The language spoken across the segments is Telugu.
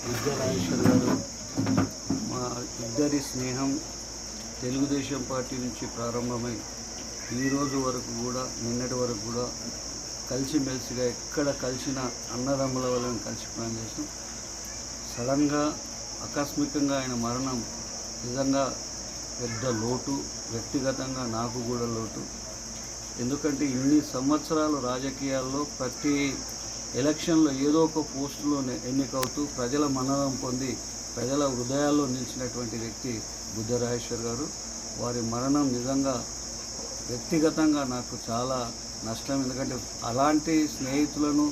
విద్యారాజేశ్వర్ గారు మా ఇద్దరి స్నేహం తెలుగుదేశం పార్టీ నుంచి ప్రారంభమై ఈరోజు వరకు కూడా నిన్నటి వరకు కూడా కలిసిమెలిసిగా ఎక్కడ కలిసిన అన్నదమ్ముల వల్ల కలిసి పనిచేసాం. సడన్గా ఆకస్మికంగా ఆయన మరణం నిజంగా పెద్ద లోటు, వ్యక్తిగతంగా నాకు కూడా లోటు. ఎందుకంటే ఇన్ని సంవత్సరాలు రాజకీయాల్లో ప్రతి ఎలక్షన్లో ఏదో ఒక పోస్టులో ఎన్నికవుతూ ప్రజల మన్ననం పొంది ప్రజల హృదయాల్లో నిలిచినటువంటి వ్యక్తి బుద్ధరాజేశ్వర్ గారు. వారి మరణం నిజంగా వ్యక్తిగతంగా నాకు చాలా నష్టం. ఎందుకంటే అలాంటి స్నేహితులను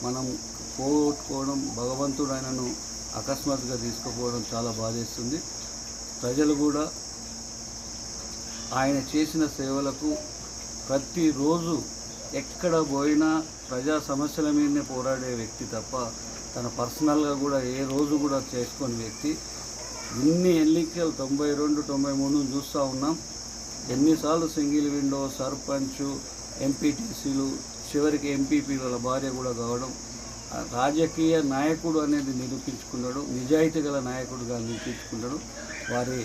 మనం పోగొట్టుకోవడం, భగవంతుడు ఆయనను అకస్మాత్తుగా తీసుకుపోవడం చాలా బాధేస్తుంది. ప్రజలు కూడా ఆయన చేసిన సేవలకు ప్రతిరోజు ఎక్కడ పోయినా ప్రజా సమస్యల మీదనే పోరాడే వ్యక్తి తప్ప తన పర్సనల్గా కూడా ఏ రోజు కూడా చేసుకునే వ్యక్తి. ఇన్ని ఎన్నికలు 92, 93 చూస్తూ ఉన్నాం. ఎన్నిసార్లు సింగిల్ విండో, సర్పంచ్, ఎంపీటీసీలు, చివరికి ఎంపీపీ వాళ్ళ భార్య కూడా కావడం. రాజకీయ నాయకుడు అనేది నిరూపించుకున్నాడు, నిజాయితీ గల నాయకుడుగా నిరూపించుకున్నాడు. వారి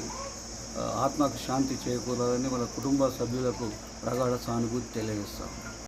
ఆత్మకు శాంతి చేకూరాలని వాళ్ళ కుటుంబ సభ్యులకు ప్రగాఢ సానుభూతి తెలియజేస్తాం.